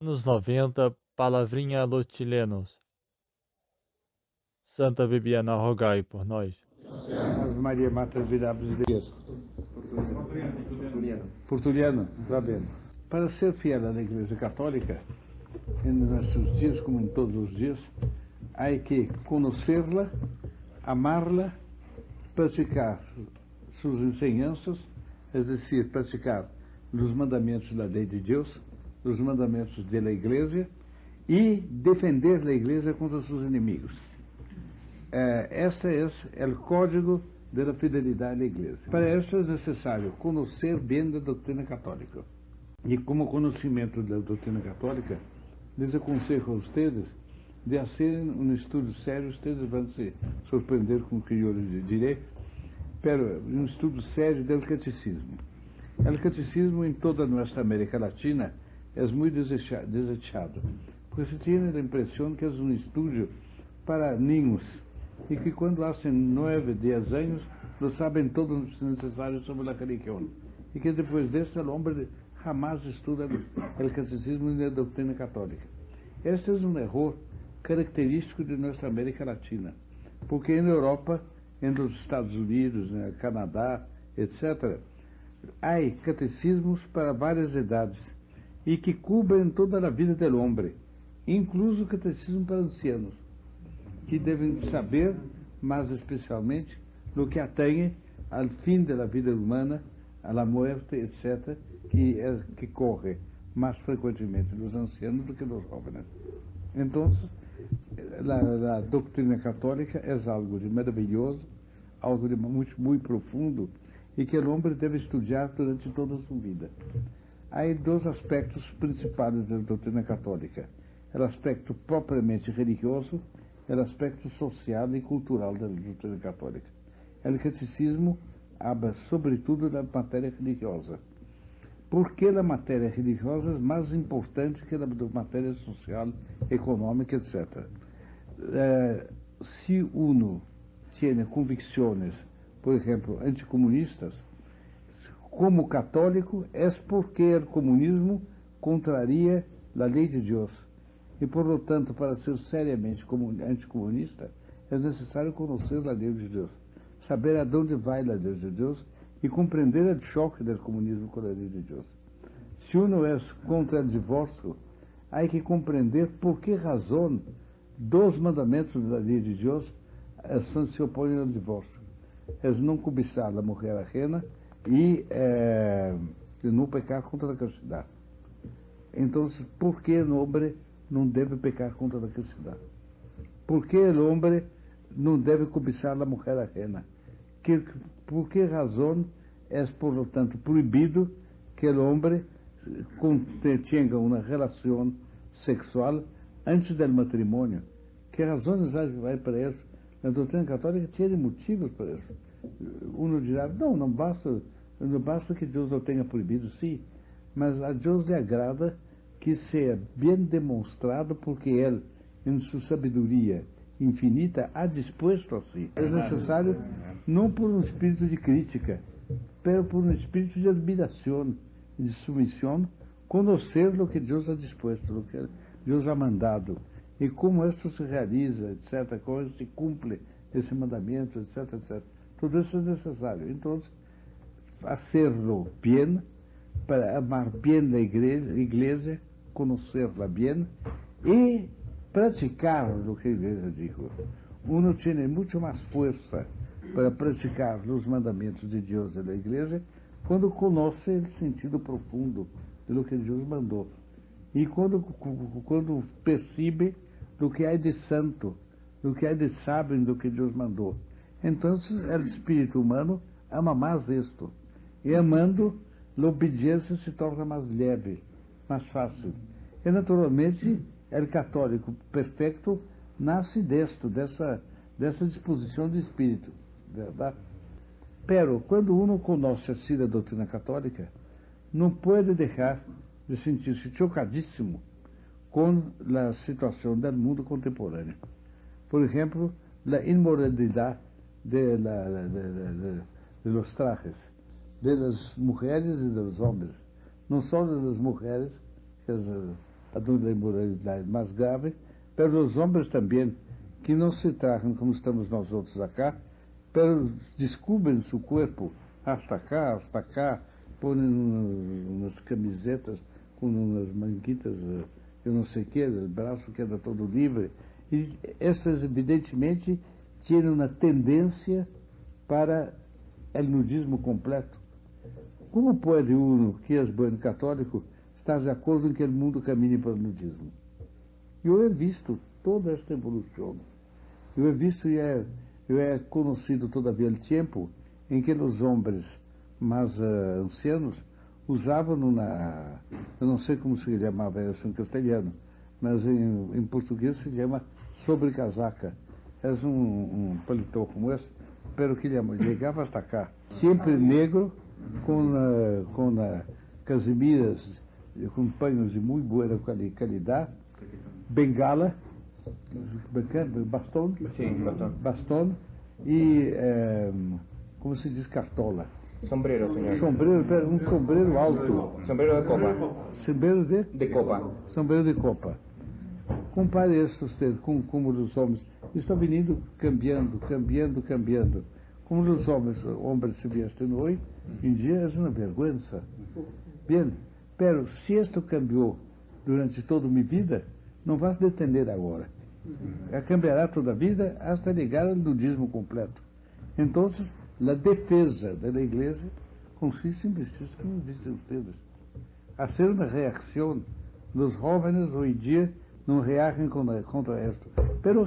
Anos 90, palavrinha a los chilenos. Santa Bibiana, rogai por nós. Ave Maria, Mater Virabris Deus. Portuliano, está bem. Para ser fiel à Igreja Católica, em nossos dias, como em todos os dias, há que conhecê-la, amá-la, praticar suas ensinanças, é decir, praticar os mandamentos da lei de Deus, os mandamentos da Igreja, e defender a Igreja contra seus inimigos. Esse é o código da fidelidade à Igreja. Para isso é necessário conhecer bem da doutrina católica. E como conhecimento da doutrina católica, les aconselho a vocês de fazer um estudo sério. Vocês vão se surpreender com o que eu lhes direi, pero um estudo sério do catecismo. O catecismo em toda a nossa América Latina é muito desechado, porque se tem a impressão que é um estudo para ninhos e que quando fazem 9, 10 anos não sabem todo o necessário sobre a religião e que depois disso o homem jamais estuda o catecismo e a doutrina católica. Este é um erro característico de nossa América Latina, porque na Europa, nos Estados Unidos, no Canadá, etc., há catecismos para várias idades e que cobrem toda a vida do homem, incluso o catecismo para ancianos, que devem saber, mais especialmente, no que atém ao fim da vida humana, à morte, etc., que corre mais frequentemente nos ancianos do que nos jovens. Então, a doutrina católica é algo de maravilhoso, algo de muito profundo, e que o homem deve estudar durante toda a sua vida. Há dois aspectos principais da doutrina católica: o aspecto propriamente religioso e o aspecto social e cultural da doutrina católica. O catecismo habla sobretudo da matéria religiosa. Por que a matéria religiosa é mais importante que a matéria social, econômica, etc.? Se uno tem convicções, por exemplo, anticomunistas, como católico, é porque o comunismo contraria a lei de Deus. E, por lo tanto, para ser seriamente anticomunista, é necessário conhecer a lei de Deus, saber aonde vai a lei de Deus e compreender o choque do comunismo com a lei de Deus. Se uno é contra o divórcio, há que compreender por que razão dos mandamentos da lei de Deus se opõem ao divórcio. É não cobiçar a mulher ajena e não pecar contra a castidade. Então, por que o homem não deve pecar contra a castidade? Por que o homem não deve cobiçar a mulher ajena? Por que razão é, por tanto, proibido que o homem tenha uma relação sexual antes do matrimônio? Que razões há para isso? A doutrina católica tem motivos para isso. Uno dirá, não basta que Deus o tenha proibido, sim, mas a Deus lhe agrada que seja bem demonstrado, porque Ele, em sua sabedoria infinita, há disposto a si. É necessário, não por um espírito de crítica, mas por um espírito de admiração, de submissão, conhecer o que Deus ha disposto, o que Deus ha mandado, e como isto se realiza, etc., como se cumpre esse mandamento, etc., etc. Tudo isso é necessário. Então, hacerlo bem, para amar bem a igreja, conhecerla bem e praticar o que a igreja diz. Uno tem muito mais força para praticar os mandamentos de Deus e da igreja quando conhece o sentido profundo do que Deus mandou. E quando percebe do que há de santo, do que há de sábio do que Deus mandou. Então, o espírito humano ama mais isto. E amando, a obediência se torna mais leve, mais fácil. E, naturalmente, o católico perfeito nasce dessa disposição de espírito. Verdade? Pero, quando uno conhece assim a doutrina católica, não pode deixar de sentir-se chocadíssimo com a situação do mundo contemporâneo. Por exemplo, a imoralidade de los trajes, de las mulheres e dos homens. Não só das mulheres, donde la inmoralidad es más grave, pero los hombres también, que no se trajan como estamos nosotros acá, pero descubren su cuerpo hasta acá, ponen unas camisetas con unas manguitas, eu não sei o que, o braço queda todo livre. E estas, evidentemente, tienen uma tendência para o nudismo completo. Como pode uno, que é bom católico, estar de acordo em que o mundo caminhe para o nudismo? Eu he visto toda esta evolução. Eu he visto e eu he conhecido todavia o tempo em que os homens mais ancianos usavam eu não sei como se chamava isso em castelhano, mas em português se chama sobrecasaca. É um paletó como esse, pero que chegava hasta cá, sempre negro, com casimiras, com panos de muito boa qualidade, bengala, bastão, Sim, bastão e, como se diz, cartola. Sombrero, señor. Um sombreiro alto. Sombrero de copa. Sombreiro De copa. Sombreiro de copa. Compare isso usted com como os homens. Está vindo cambiando. Como os homens se vestem hoje em dia, é uma vergonha. Bem, pero se isto cambiou durante toda minha vida, não vai se detener agora. Cambiará toda a vida hasta chegar ao nudismo completo. Então, a defesa da igreja consiste em vestir como vestem ustedes. Hacer uma reação. Os jovens hoje em dia não reagem contra isto. Pero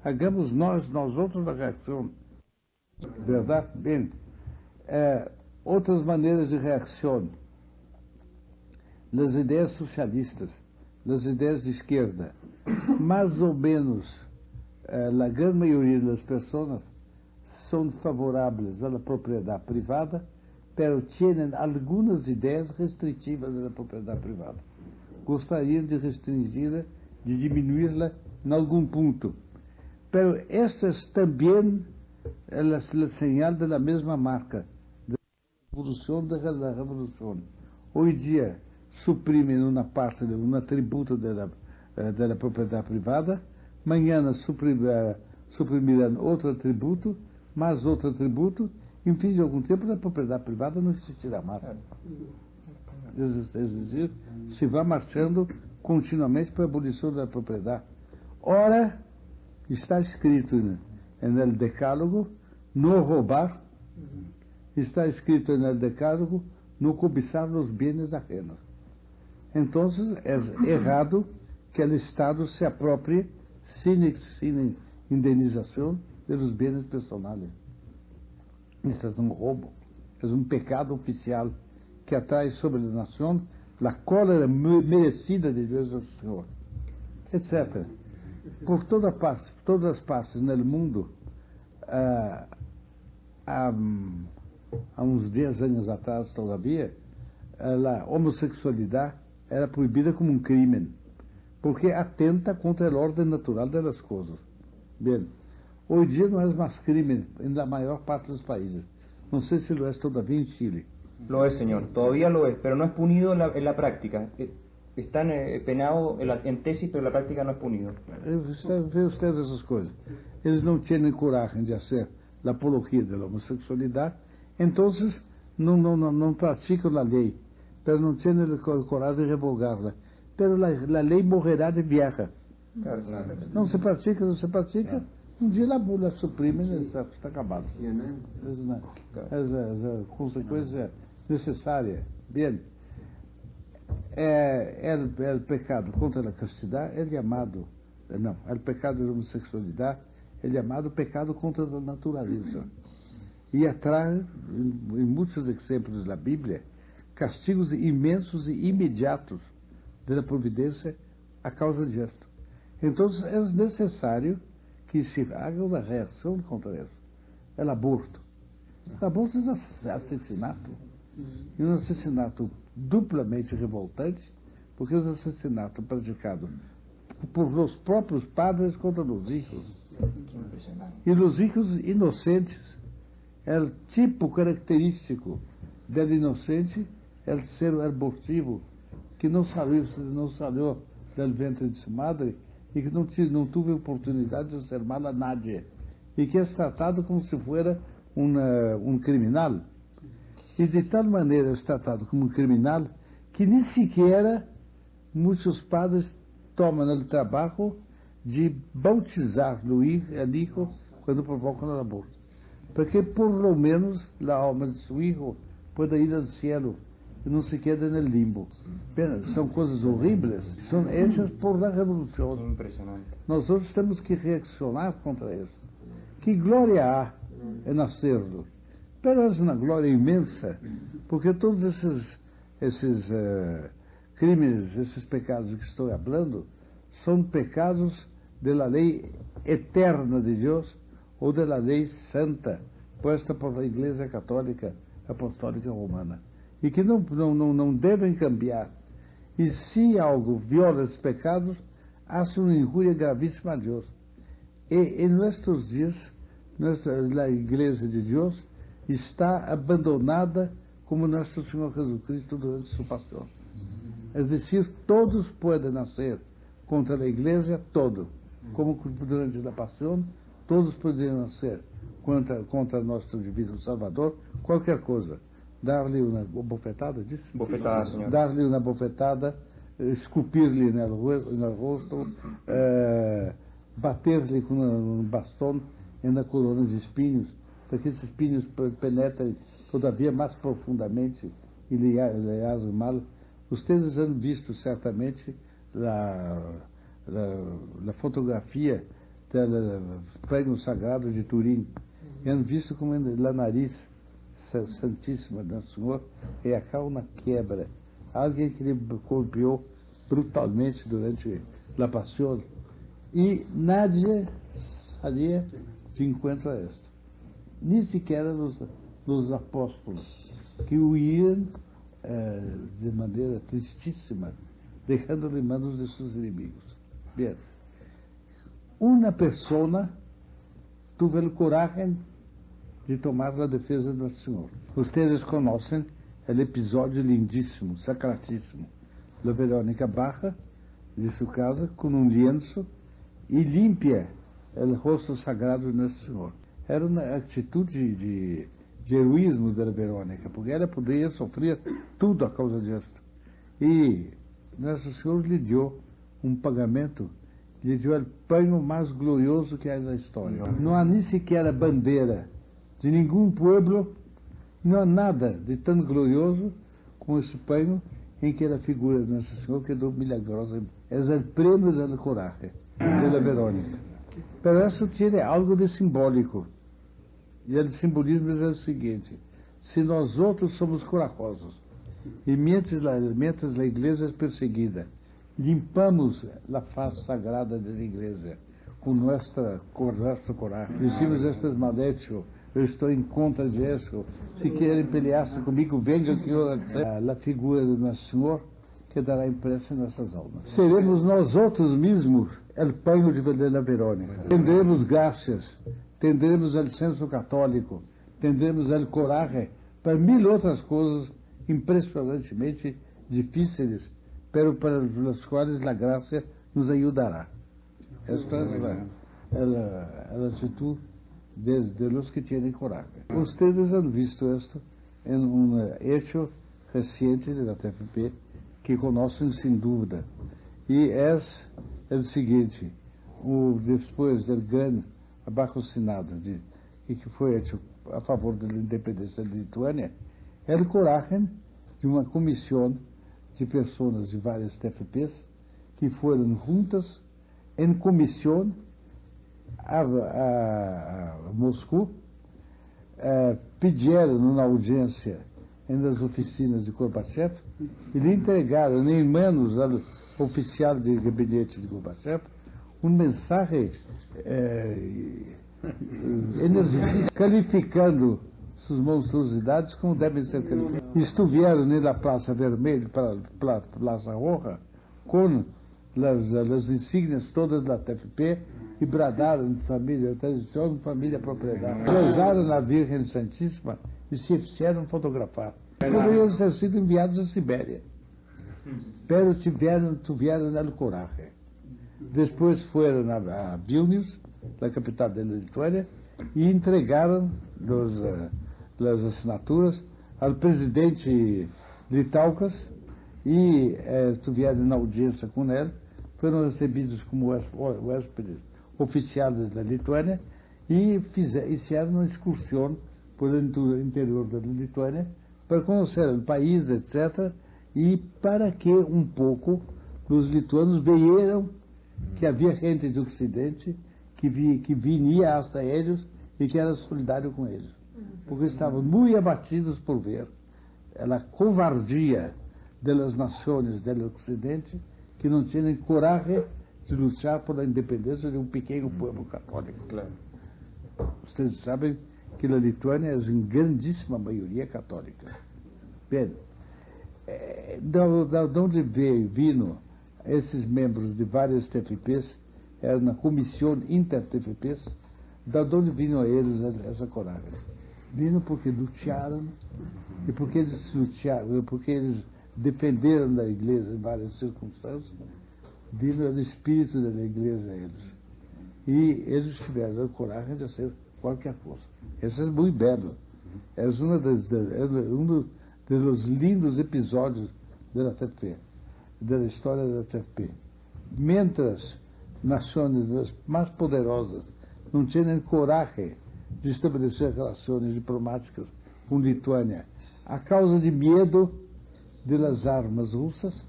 hagamos nós outros a reação. Verdade? Bem, outras maneiras de reação. As ideias socialistas, as ideias de esquerda, mais ou menos, a grande maioria das pessoas são favoráveis à propriedade privada, pero têm algumas ideias restritivas da propriedade privada. Gostariam de restringi-la, de diminuí-la em algum ponto. Pero estas também elas señal da mesma marca, da evolução da revolução. Hoje em dia suprimem uma parte, um atributo da propriedade privada, amanhã suprimirão outro atributo, mais outro atributo, em fim de algum tempo a propriedade privada não existirá mais. É dizer, se vai marchando continuamente para a abolição da propriedade. Ora, está escrito no decálogo, não roubar, está escrito no decálogo, não cobiçar os bens ajenos. Então, é errado que o Estado se aproprie sem indenização dos bens pessoais. Isso é um roubo, é um pecado oficial que atrai sobre a nação a cólera merecida de Deus do Senhor, etc. Por todas as partes no mundo, há uns 10 anos atrás, todavia, a homossexualidade era proibida como um crime, porque atenta contra a ordem natural das coisas. Bem, hoje em dia não é mais crime na maior parte dos países. Não sei se lo é todavia em Chile. Lo es, señor. Todavía lo es, pero no es punido en la práctica. Están penados en tesis, pero en la práctica no es punido. Vê usted essas coisas. Eles não têm coragem de fazer a apologia da homossexualidade, então não praticam a lei, pero não têm coragem de revogá-la. Pero a lei morrerá de vieja. Claro. Não se pratica, um dia a suprime e está acabado. Essa consequência necessária. Bem, o pecado contra a castidade é chamado, o pecado da homossexualidade é chamado pecado contra a natureza. E atrai, em muitos exemplos da Bíblia, castigos imensos e imediatos da providência a causa disto. Então, é necessário que se haga uma reação contra isso. É o aborto. O aborto é assassinato. E um assassinato duplamente revoltante, porque é um assassinato praticado por os próprios padres contra os filhos. E os filhos inocentes. É o tipo característico do inocente, é o ser abortivo, que não saiu do ventre de sua madre e que não teve oportunidade de ser mala a nadie, e que é tratado como se fosse um criminal. E de tal maneira é tratado como um criminal que nem sequer muitos padres tomam o trabalho de bautizar o hijo quando provocam o aborto. Porque por lo menos a alma de seu hijo pode ir ao céu e não se quede no limbo. Bem, são coisas horríveis, são hechas por la revolução. Impressionante. Nós outros temos que reaccionar contra isso. Que glória há em nascer-lo? Pero é uma glória imensa, porque todos esses crimes, esses pecados de que estou falando, são pecados da lei eterna de Deus ou da lei santa, posta por a Igreja Católica Apostólica Romana, e que não devem cambiar. E se algo viola esses pecados, hace uma injúria gravíssima a Deus. E em nossos dias, a Igreja de Deus está abandonada como nosso Senhor Jesus Cristo durante sua paixão. É decir, todos podem nascer contra a Igreja, como durante a paixão, todos poderiam nascer contra nosso divino Salvador, qualquer coisa. Dar-lhe uma bofetada, disse? Bofetada, senhor. Dar-lhe uma bofetada, esculpir-lhe no rosto, bater-lhe com um bastão na corona de espinhos, para que esses espinhos penetrem todavia mais profundamente e lhe hajam mal. Vocês han visto certamente a fotografia do prêmio sagrado de Turim. E han visto como a nariz santíssima do Senhor é acá uma quebra. Alguém que lhe golpeou brutalmente durante a paixão. E nadie saía de encontro a esto. Nem sequer os apóstolos, que o iam de maneira tristíssima, deixando-lhe manos de seus inimigos. Bem, uma pessoa teve o coragem de tomar a defesa do Senhor. Vocês conhecem o episódio lindíssimo, sacratíssimo, da Verônica Barra, de sua casa, com um lienço, e limpia o rosto sagrado do Nosso Senhor. Era uma atitude de heroísmo da Verônica, porque ela poderia sofrer tudo a causa disso. E Nosso Senhor lhe deu um pagamento, lhe deu o panho mais glorioso que há na história. Não há nem sequer a bandeira de nenhum pueblo, não há nada de tão glorioso como esse panho em que a figura de Nosso Senhor quedou milagrosa. É o prêmio da coragem da Verônica. Pero isso tem algo de simbólico. E o simbolismo é o seguinte: se nós outros somos corajosos, e mientras a igreja é perseguida, limpamos a face sagrada da igreja com nosso coragem, decimos estas malecho, eu estou em contra disso, se querem pelear-se comigo, venham que eu a figura do Nosso Senhor quedará impressa em nossas almas. Seremos nós outros mesmos o panho de da Verônica. Tendremos graças, tendremos o senso católico, tendremos a coragem para mil outras coisas impressionantemente difíceis, pero para as quais a graça nos ajudará. Esta é a atitude de los que têm coragem. Vocês han visto isto em hecho reciente da TFP que conhecem sem dúvida. E é o seguinte: depois do grande abaixo-assinado que foi feito a favor da independência da Lituânia, é o coragem de uma comissão de pessoas de várias TFPs que foram juntas em comissão a Moscou, pediram uma audiência nas oficinas de Gorbachev e lhe entregaram, nem menos ao oficial de gabinete de Gorbachev, uma mensagem energizante, qualificando suas monstruosidades como devem ser qualificadas. Estiveram na Praça Vermelha, para Praça Roja, com as insígnias todas da TFP e bradaram família, tradição, família, propriedade. Rezaram na Virgem Santíssima e se fizeram fotografar. Poderiam ter sido enviados à Sibéria. pero tuvieron el coraje. Después fueron a Vilnius, la capital de la Lituania, y entregaron las asignaturas al presidente Litaukas y tuvieron audiencia con él. Fueron recebidos como hóspedes oficiales da Lituânia e fizeram uma excursão por interior da Lituânia para conhecer o país, etc. E para que um pouco os lituanos vieram que havia gente do Ocidente que vinha hasta eles e que era solidário com eles, porque estavam muito abatidos por ver a covardia das nações do Ocidente que não tinham coragem de lutar por a independência de um pequeno povo católico. Claro. Vocês sabem que a Lituânia é em grandíssima maioria católica. Bem, de onde viram esses membros de várias TFPs, era na comissão inter-TFPs, de onde viram eles essa coragem? Viram porque lutaram, e porque eles defenderam a igreja em várias circunstâncias, viram o espírito da igreja a eles. E eles tiveram a coragem de fazer qualquer coisa. Isso é muito belo. É um dos lindos episódios da TFP, da história da TFP. Mientras nações mais poderosas não tinham coragem de estabelecer relações diplomáticas com Lituânia a causa de medo das armas russas,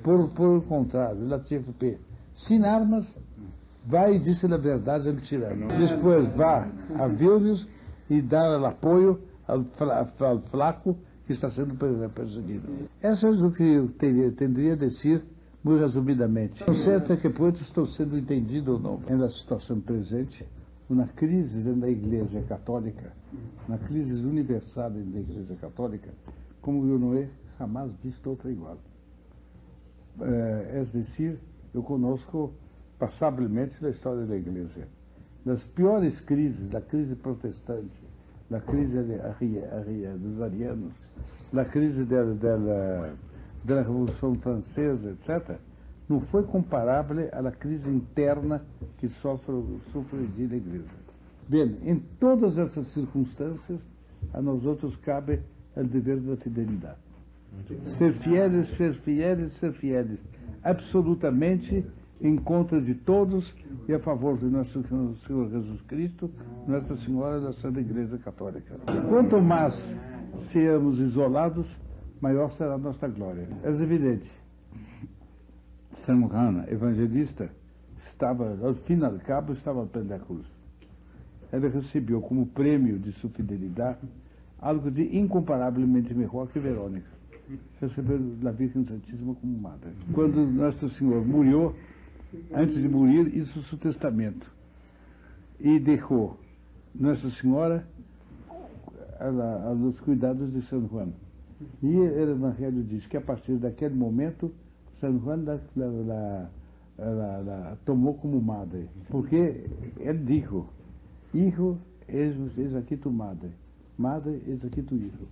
por o contrário, a TFP, sem armas, vai e diz a verdade ao tirano. Depois vai a Vilnius e dá o apoio ao flaco que está sendo perseguido. Isso é o que eu tenderia a dizer, muito resumidamente. Não sei até que ponto estou sendo entendido ou não. Na situação presente, uma crise dentro da Igreja Católica, uma crise universal dentro da Igreja Católica, como eu não he jamais visto outra igual. É dizer, eu conosco passavelmente da história da Igreja. Das piores crises, da crise protestante, da crise dos arianos, da crise da Revolução Francesa, etc., não foi comparável à crise interna que sofre a Igreja. Bem, em todas essas circunstâncias, a nós outros cabe o dever da fidelidade. Ser fiéis, absolutamente em contra de todos e a favor de nosso Senhor Jesus Cristo, Nossa Senhora da Santa Igreja Católica. Quanto mais sermos isolados, maior será a nossa glória. É evidente. São Juan, evangelista, ao fim e ao cabo, estava ao pé da cruz. Ele recebeu como prêmio de sua fidelidade algo de incomparavelmente melhor que Verônica. Recebeu a Virgem Santíssima como madre. Quando Nosso Senhor morreu, antes de morrer, hizo seu testamento e deixou Nossa Senhora aos cuidados de São Juan. E o Evangelho diz que a partir daquele momento, São Juan la tomou como madre, porque ele disse: Hijo, eis aqui tu madre. Madre, eis aqui tu hijo.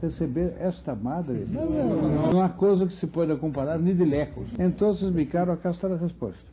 Receber esta madre não é uma coisa que se pode comparar nem de lejos. Então, mi caro, acá está a resposta.